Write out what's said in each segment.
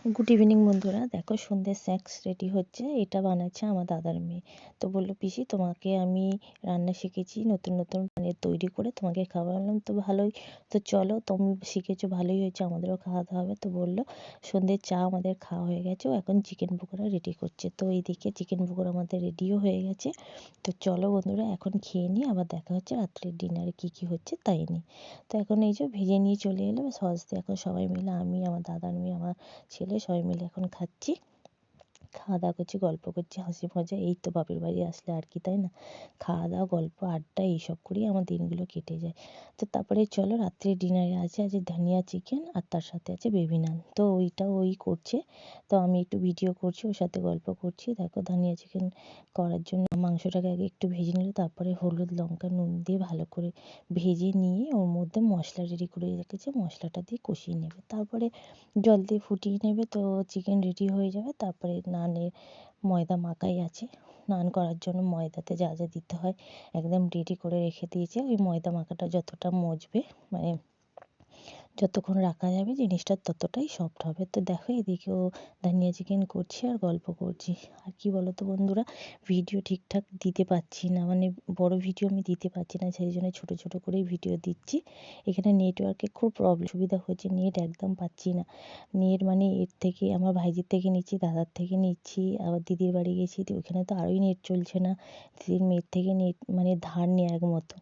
Good evening বন্ধুরা, দেখো সন্ধ্যের স্ন্যাক্স রেডি হচ্ছে। এটা বানাচ্ছে আমার দাদার মেয়ে। তো বললো, পিসি তোমাকে আমি রান্না শিখেছি, নতুন নতুন মানে তৈরি করে তোমাকে খাওয়ালাম, তো ভালোই। তো চলো, তুমি শিখেছো, ভালোই হয়েছে, আমাদেরও খাওয়াতে হবে। তো বললো, সন্ধ্যের চা আমাদের খাওয়া হয়ে গেছে, ও এখন চিকেন পকোড়া রেডি করছে। তো এইদিকে চিকেন পকোড়া আমাদের রেডিও হয়ে গেছে। তো চলো বন্ধুরা, এখন খেয়ে নিই, আবার দেখা হচ্ছে রাত্রের ডিনারে কী কী হচ্ছে তাই নিয়ে। তো এখন এই যে ভেজে নিয়ে চলে এলো সস দিয়ে, এখন সবাই মিলে, আমি, আমার দাদার মেয়ে, আমার ছেলে, সবাই মিলে এখন খাচ্ছি। খাওয়া দাওয়া করছি, গল্প করছি, হাসি মজা, এই তো বাপের বাড়ি আসলে আর কি, তাই না? খাওয়া দাওয়া, গল্প, আড্ডা, এইসব করেই আমার দিনগুলো কেটে যায়। তো তারপরে চলো, রাত্রে ডিনারে আছে আজ ধনিয়া চিকেন, আর তার সাথে আছে বেবি নান। তো ওইটা ওই করছে, তো আমি একটু ভিডিও করছি, ওর সাথে গল্প করছি। দেখো, ধনিয়া চিকেন করার জন্য মাংসটাকে আগে একটু ভেজে নিল, তারপরে হলুদ, লঙ্কা, নুন দিয়ে ভালো করে ভেজে নিয়ে ওর মধ্যে মশলা রেডি করে রেখেছে, মশলাটা দিয়ে কষিয়ে নেবে, তারপরে জল দিয়ে ফুটিয়ে নেবে। তো চিকেন রেডি হয়ে যাবে। তারপরে নানের ময়দা মাখাই আছে, নান করার জন্য ময়দাতে যা যা দিতে হয় একদম রেডি করে রেখে দিয়েছে। ওই ময়দা মাখাটা যতটা মজবে, মানে যতক্ষণ রাখা যাবে জিনিসটা ততটাই সফট হবে। তো দেখো, এদিকেও ধনিয়া চিকেন করছি আর গল্প করছি। আর কি বলো তো বন্ধুরা, ভিডিও ঠিকঠাক দিতে পারছি না, মানে বড় ভিডিও আমি দিতে পারছি না, সেই জন্য ছোটো ছোটো করেই ভিডিও দিচ্ছি। এখানে নেটওয়ার্কে খুব প্রবলেম, সুবিধা হচ্ছে, নেট একদম পাচ্ছি না। নেট মানে এর থেকে আমার ভাইজির থেকে নিচ্ছি, দাদার থেকে নিচ্ছি, আবার দিদির বাড়ি গেছি, তো ওখানে তো আরোই নেট চলছে না। দিদির মেয়ের থেকে নেট মানে ধার নেওয়ার মতো,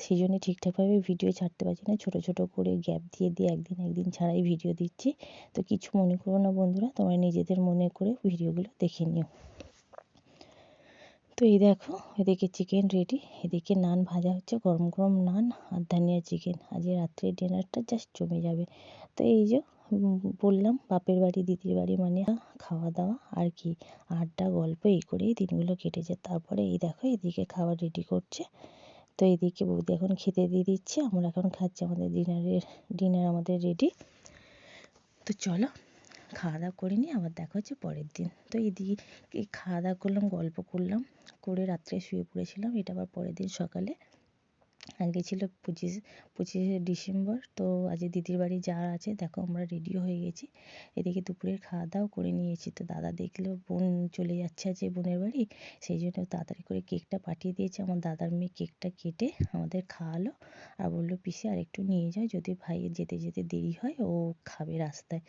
সেই জন্য ঠিকঠাকভাবে ভিডিও ছাড়তে পারছি না, ছোটো ছোটো করে গ্যাপ দিয়ে দিয়ে একদিন একদিন ছাড়াই ভিডিও দিচ্ছি। তো কিছু মনে করো না বন্ধুরা, তোমরা নিজেদের মনে করে ভিডিওগুলো দেখে নিও। তো এই দেখো, এদিকে চিকেন রেডি, এদিকে নান ভাজা হচ্ছে, গরম গরম নান আর ধনিয়া চিকেন। আজকে রাত্রের ডিনারটা জাস্ট জমে যাবে। তো এই যে বললাম, বাপের বাড়ি, দিদির বাড়ি, মানে খাওয়া দাওয়া আর কি, আড্ডা, গল্প, এই করেই দিনগুলো কেটেছে। তারপরে এই দেখো, এদিকে খাবার রেডি করছে। তো এদিকে বৌদি এখন খেতে দিয়ে দিচ্ছে, আমরা এখন খাচ্ছি, আমাদের ডিনার আমাদের রেডি। তো চলো, খাওয়া দাওয়া করে নিই, আবার দেখা হচ্ছে পরের দিন। তো এদিকে খাওয়া দাওয়া করলাম, গল্প করলাম, করে রাত্রে শুয়ে পড়েছিলাম। এটা আবার পরের দিন সকালে, আজকে ছিল 25শে ডিসেম্বর। তো আজকে দিদির বাড়ি যাওয়ার আছে, দেখো আমরা রেডিও হয়ে গেছি। এদিকে দুপুরের খাওয়া দাওয়া করে নিয়েছি। তো দাদা দেখলো বোন চলে যাচ্ছে আজকে বোনের বাড়ি, সেই জন্য তাড়াতাড়ি করে কেকটা পাঠিয়ে দিয়েছে। আমার দাদার মেয়ে কেকটা কেটে আমাদের খাওয়ালো, আর বললো, পিসি আর একটু নিয়ে যাও, যদি ভাইয়ের যেতে যেতে দেরি হয়, ও খাবে রাস্তায়।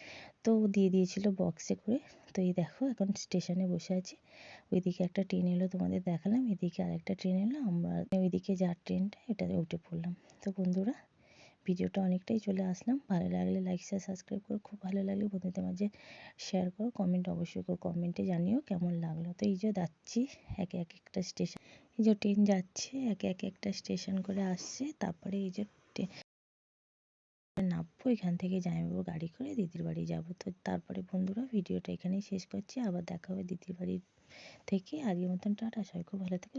তো দিয়ে দিয়েছিল বক্সে করে। তো এই দেখো, এখন স্টেশনে বসে আছি। ওইদিকে একটা ট্রেন এলো, তোমাদের দেখালাম, এদিকে আরেকটা ট্রেন এলো, আমরা ওইদিকে যার ট্রেনটা, এটাতে উঠে পড়লাম। তো বন্ধুরা, ভিডিওটা অনেকটাই চলে আসলাম, ভালো লাগলে লাইক, শেয়ার, সাবস্ক্রাইব করো, খুব ভালো লাগলে বন্ধুদের মাঝে শেয়ার করো, কমেন্ট অবশ্যই করো, কমেন্টে জানিও কেমন লাগলো। তো এই যে যাচ্ছি একে এক একটা স্টেশন, এই যে ট্রেন যাচ্ছে একে এক একটা স্টেশন করে আসছে। তারপরে এই যে নামবো, এখান থেকে জামাইবাবু গাড়ি করে দিদির বাড়ি যাব। তো তারপরে বন্ধুরা, ভিডিওটা এখানেই শেষ করছি, আবার দেখা হবে দিদির বাড়ি থেকে। আজকের মতন টাটা, সবাই খুব ভালো থেকে